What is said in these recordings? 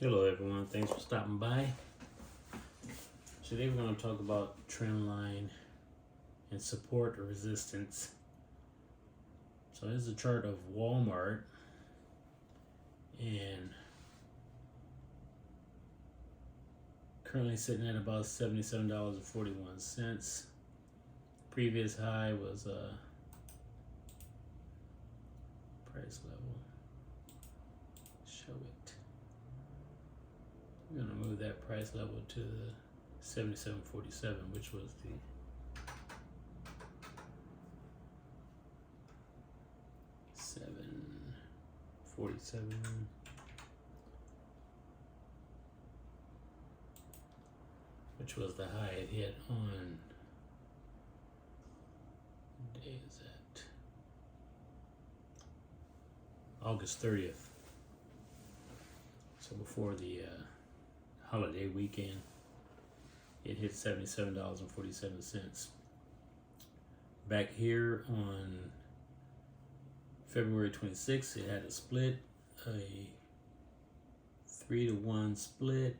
Hello everyone, thanks for stopping by. Today we're going to talk about trend line and support or resistance. So here's a chart of Walmart, and currently sitting at about $77.41. Previous high was price level. Show it. We're gonna move that price level to the 77.47, which was the $7.47, which was the high it hit on. What day is that? August 30th. So before the holiday weekend, it hit $77.47. Back here on February 26th, it had a split, a 3-to-1 split.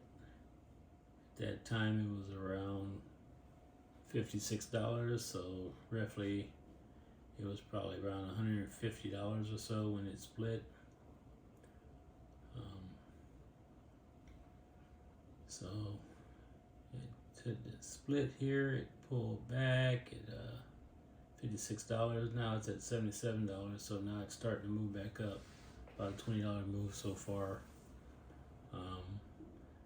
At that time, it was around $56, so roughly it was probably around $150 or so when it split. So it took the split here, it pulled back at $56. Now it's at $77, so now it's starting to move back up. About a $20 move so far.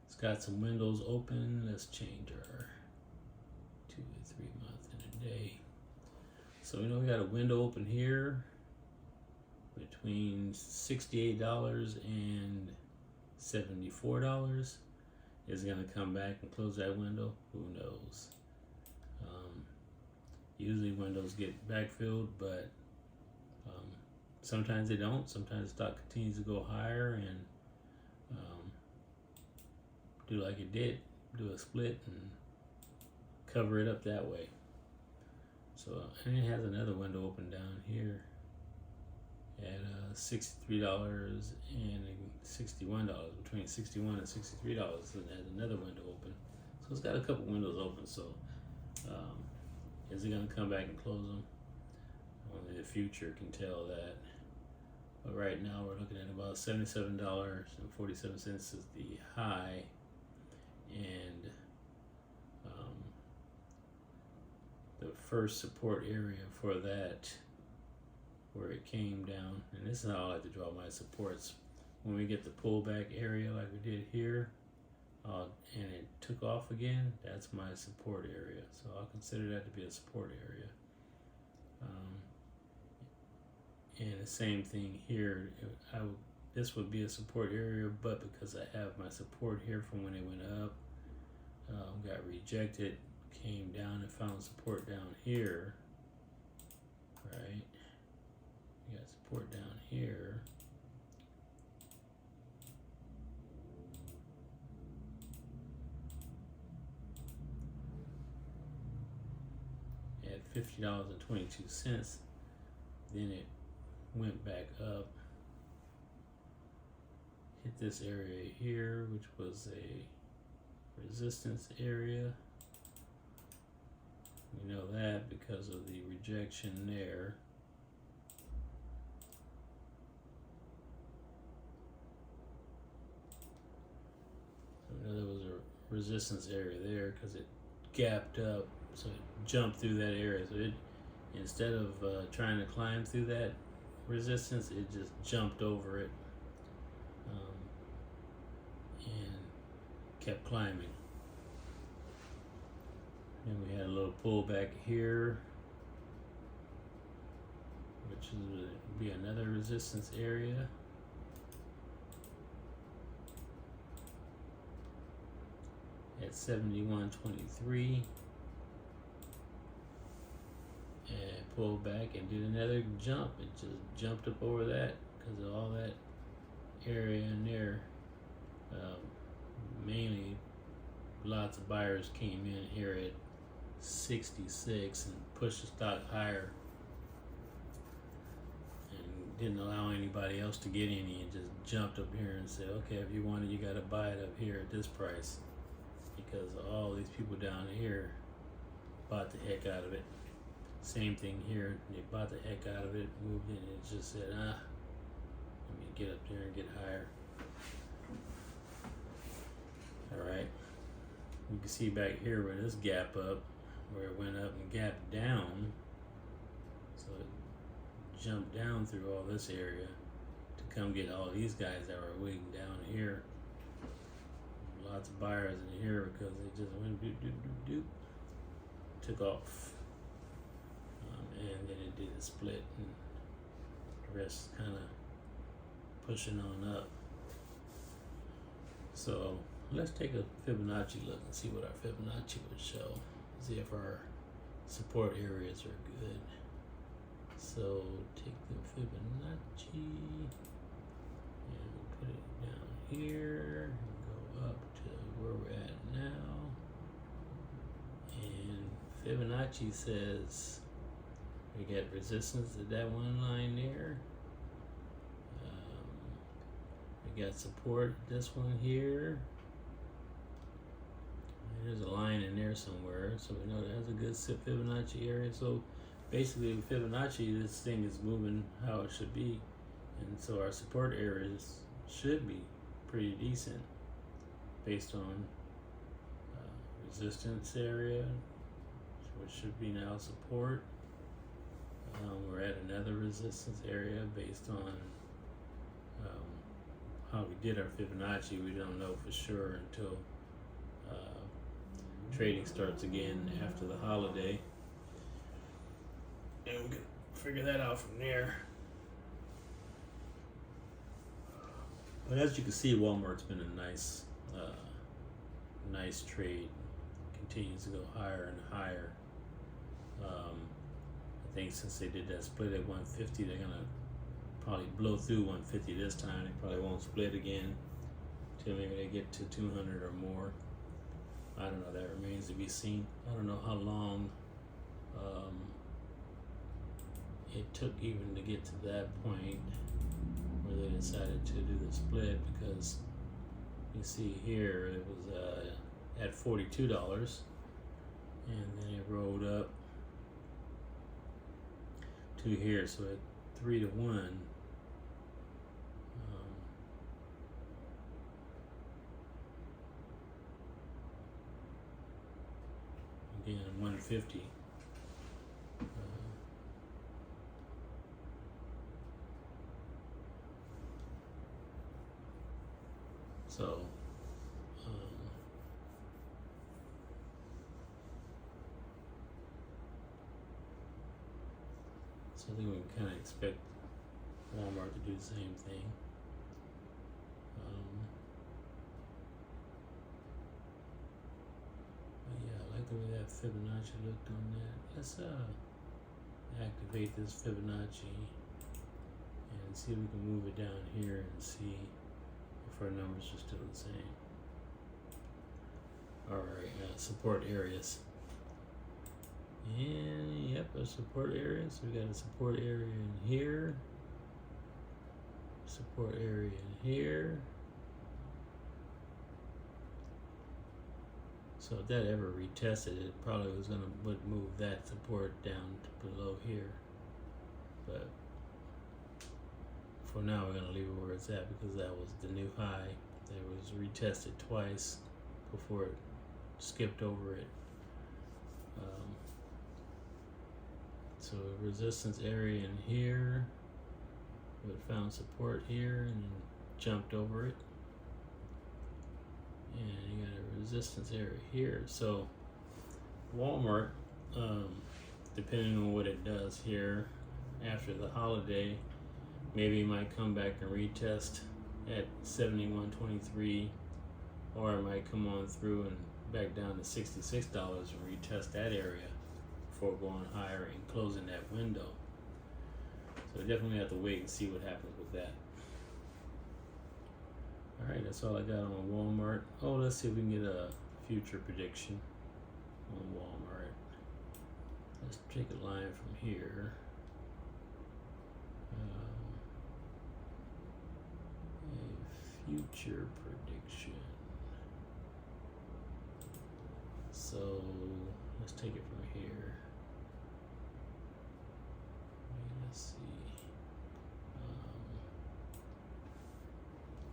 It's got some windows open. Let's change our 2 to 3 month in a day. So we know we got a window open here between $68 and $74. Is it going to come back and close that window? Who knows? Usually windows get backfilled, but sometimes they don't. Sometimes the stock continues to go higher and do like it did, do a split and cover it up that way. So, and it has another window open down here at $63 and $61, between $61 and $63, and has another window open. So it's got a couple windows open. So is it going to come back and close them? Only the future can tell that. But right now we're looking at about $77.47 is the high, and the first support area for that, where it came down, and this is how I like to draw my supports. When we get the pullback area like we did here, and it took off again, that's my support area. So I'll consider that to be a support area. And the same thing here, this would be a support area, but because I have my support here from when it went up, got rejected, came down and found support down here, right? We got support down here. At $50.22, then it went back up, hit this area here, which was a resistance area. We know that because of the rejection there. So we know there was a resistance area there because it gapped up, so it jumped through that area. So it, instead of trying to climb through that resistance, it just jumped over it and kept climbing. Then we had a little pullback here, which would be another resistance area. At 71.23, and pulled back and did another jump. It just jumped up over that because of all that area in there. Mainly lots of buyers came in here at 66 and pushed the stock higher and didn't allow anybody else to get any and just jumped up here and said, okay, if you want it, you got to buy it up here at this price, because all these people down here bought the heck out of it. Same thing here, they bought the heck out of it, moved in, and just said, let me get up there and get higher. Alright, you can see back here where this gap up, where it went up and gapped down, so it jumped down through all this area to come get all these guys that were waiting down here. Lots of buyers in here because they just went doop doop doop doop, took off, and then it did a split, and the rest kind of pushing on up. So let's take a Fibonacci look and see what our Fibonacci would show. See if our support areas are good. So take the Fibonacci and put it down here and go up to where we're at now. And Fibonacci says we get resistance at that one line there. We got support this one here. There's a line in there somewhere, so we know that's a good Fibonacci area. So basically with Fibonacci, this thing is moving how it should be, and so our support areas should be pretty decent based on resistance area, which should be now support. We're at another resistance area based on how we did our Fibonacci. We don't know for sure until trading starts again after the holiday, and we can figure that out from there. But as you can see, Walmart's been a nice trade. Continues to go higher and higher. I think since they did that split at 150, they're gonna probably blow through 150 this time. They probably won't split again till maybe they get to 200 or more. I don't know, that remains to be seen. I don't know how long it took even to get to that point where they decided to do the split, because you see here it was at $42, and then it rolled up to here, so at 3 to 1. Again, 150. So I think we can kind of expect Walmart to do the same thing. But yeah, I like the way that Fibonacci looked on that. Let's activate this Fibonacci and see if we can move it down here and see if our numbers are still the same. Alright, support areas. And yep, a support area. So we got a support area in here, support area in here. So if that ever retested, it probably would move that support down to below here. But for now, we're gonna leave it where it's at because that was the new high. It was retested twice before it skipped over it. So resistance area in here, we found support here and then jumped over it, and you got a resistance area here. So Walmart, depending on what it does here after the holiday, maybe it might come back and retest at 71.23, or it might come on through and back down to $66 and retest that area before going higher and closing that window. So definitely have to wait and see what happens with that. Alright, that's all I got on Walmart. Oh, let's see if we can get a future prediction on Walmart. Let's take a line from here. Future prediction. So let's take it from here. Let's see.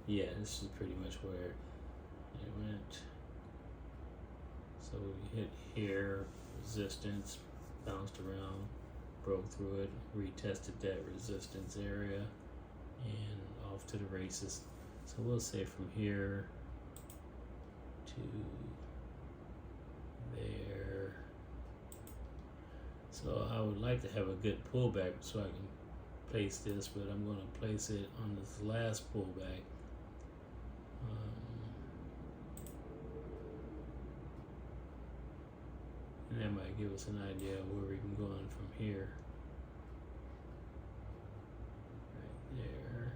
Yeah, this is pretty much where it went. So we hit here, resistance, bounced around, broke through it, retested that resistance area, and off to the races. So we'll say from here to there. So I would like to have a good pullback so I can place this, but I'm going to place it on this last pullback. And that might give us an idea of where we can go on from here. Right there.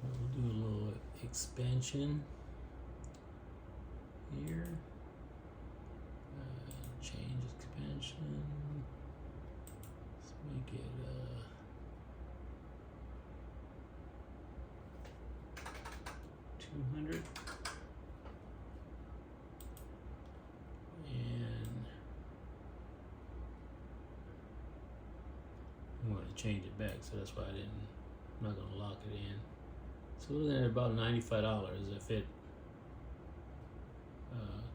And we'll do a little expansion here. Change expansion. Let's make it 200. I want to change it back, so that's why I'm not going to lock it in. So we're looking at about $95 if it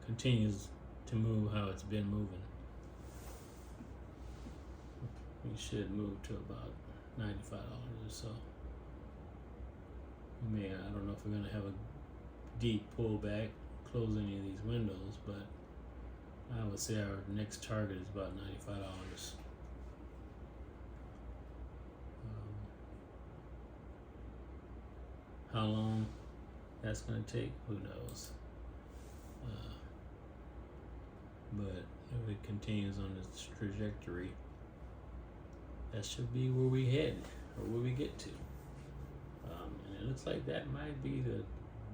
continues to move how it's been moving. We should move to about $95 or so. I don't know if we're going to have a deep pullback, close any of these windows, but I would say our next target is about $95. How long that's going to take, who knows? But if it continues on its trajectory, that should be where we head or where we get to. And it looks like that might be the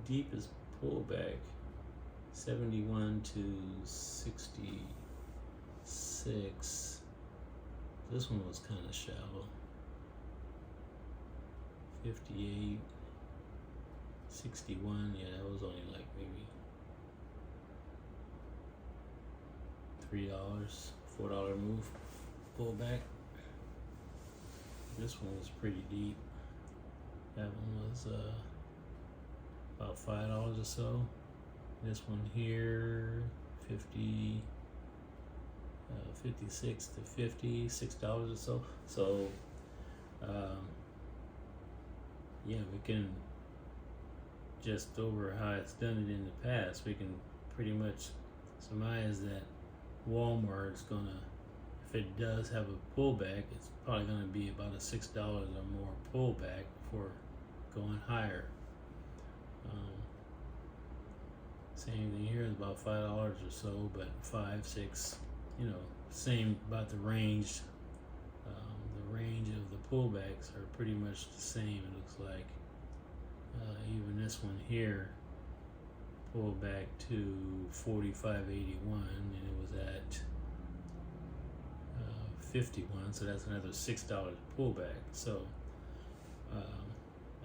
deepest pullback, 71 to 66. This one was kind of shallow. 58. 61, yeah, that was only like maybe $3, $4 move, pullback. This one was pretty deep. That one was about $5 or so. This one here, 56 to $56 or so. So, yeah, we can just over how it's done it in the past, we can pretty much surmise that Walmart's gonna, if it does have a pullback, it's probably gonna be about a $6 or more pullback before going higher. Same thing here is about $5 or so, but 5, 6, same about the range. The range of the pullbacks are pretty much the same, it looks like. Even this one here pulled back to 45.81 and it was at 51, so that's another $6 pullback. So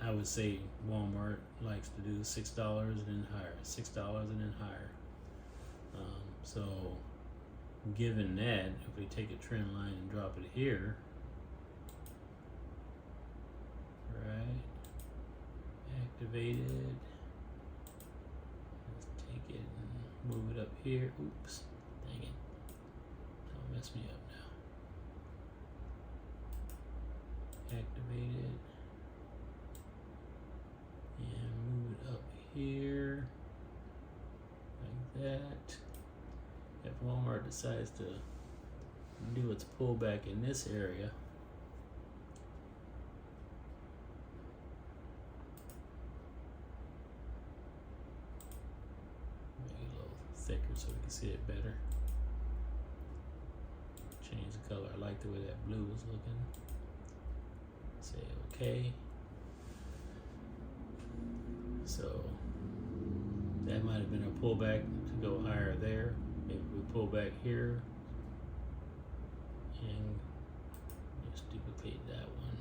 I would say Walmart likes to do $6 and then higher, $6 and then higher. So given that, if we take a trend line and drop it here, right, activated, let's take it and move it up here. Oops, dang it, don't mess me up now. Activated and move it up here like that. If Walmart decides to do its pullback in this area, make it a little thicker so we can see it better. Change the color. I like the way that blue is looking. Say okay. So that might have been a pullback to go higher there. Maybe we pull back here and just duplicate that one.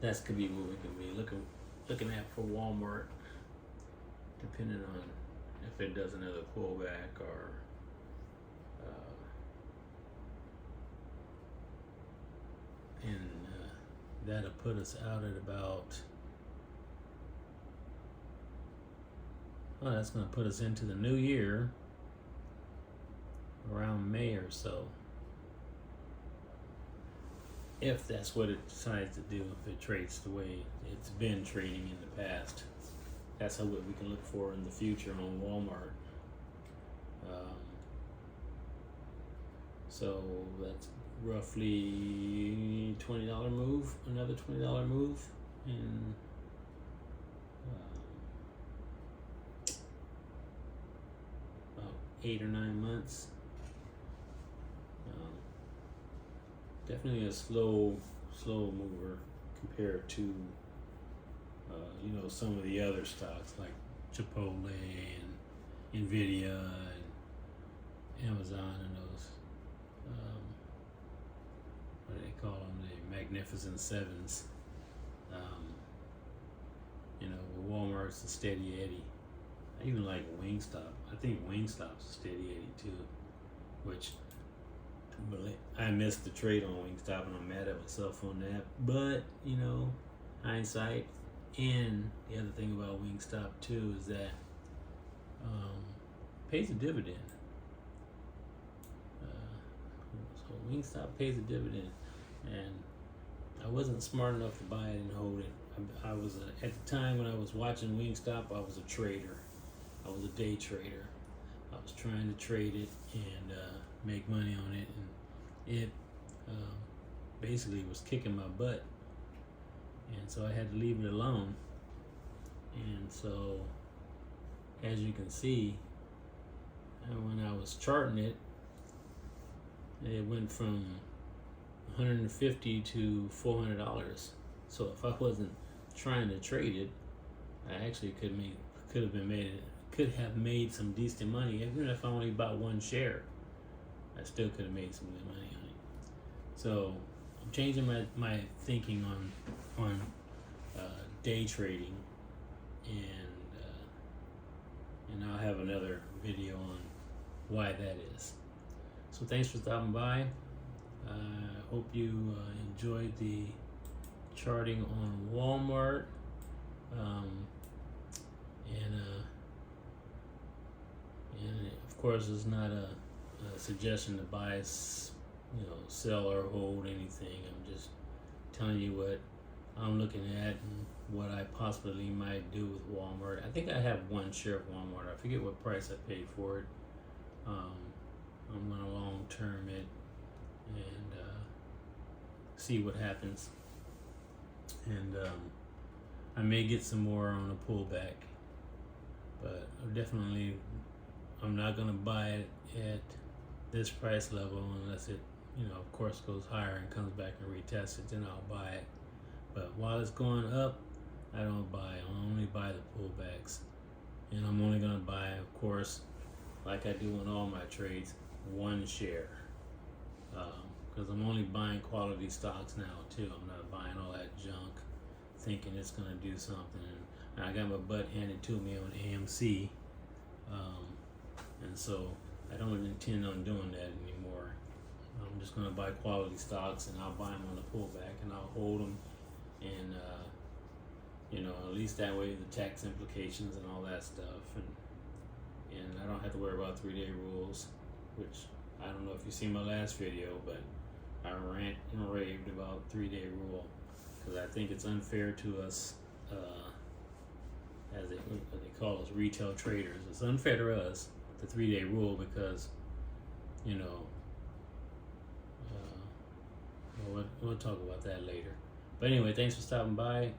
That's could be what we could be looking at for Walmart, depending on if it does another pullback or that'll put us out at about. Well, that's going to put us into the new year around May or so. If that's what it decides to do, if it trades the way it's been trading in the past. That's what we can look for in the future on Walmart. So that's roughly $20 move, another $20 move in about 8 or 9 months. Definitely a slow mover compared to some of the other stocks like Chipotle and Nvidia and Amazon and those what do they call them, the Magnificent Sevens. Walmart's a steady Eddie. I even like Wingstop. I think Wingstop's a steady Eddie too, which I missed the trade on Wingstop and I'm mad at myself on that. But hindsight. And the other thing about Wingstop too is that pays a dividend. So Wingstop pays a dividend, and I wasn't smart enough to buy it and hold it. I was at the time when I was watching Wingstop, I was a trader. I was a day trader. I was trying to trade it and make money on it, and it basically was kicking my butt. And so I had to leave it alone. And so, as you can see, when I was charting it, it went from $150 to $400. So if I wasn't trying to trade it, I actually could have made some decent money. Even if I only bought one share, I still could have made some good money on it. So I'm changing my thinking on day trading, and I'll have another video on why that is. So thanks for stopping by. I hope you enjoyed the charting on Walmart, and of course it's not a suggestion to buy, sell or hold anything. I'm just telling you what I'm looking at and what I possibly might do with Walmart. I think I have one share of Walmart. I forget what price I paid for it. I'm gonna long term it and see what happens. And I may get some more on a pullback, but I'm not gonna buy it at this price level unless it, of course, goes higher and comes back and retests it. Then I'll buy it. But while it's going up, I don't buy. I only buy the pullbacks, and I'm only gonna buy, of course, like I do in all my trades, one share. Because I'm only buying quality stocks now too. I'm not buying all that junk, thinking it's gonna do something. And I got my butt handed to me on AMC, and so I don't intend on doing that anymore. I'm just gonna buy quality stocks, and I'll buy them on the pullback, and I'll hold them, and at least that way the tax implications and all that stuff, and I don't have to worry about 3-day rules, which I don't know if you seen my last video, but I rant and raved about 3-day rule because I think it's unfair to us, as what they call us, retail traders. It's unfair to us, the 3-day rule, because we'll talk about that later. But anyway, thanks for stopping by,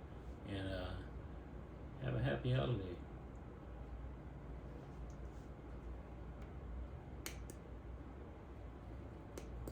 and have a happy holiday.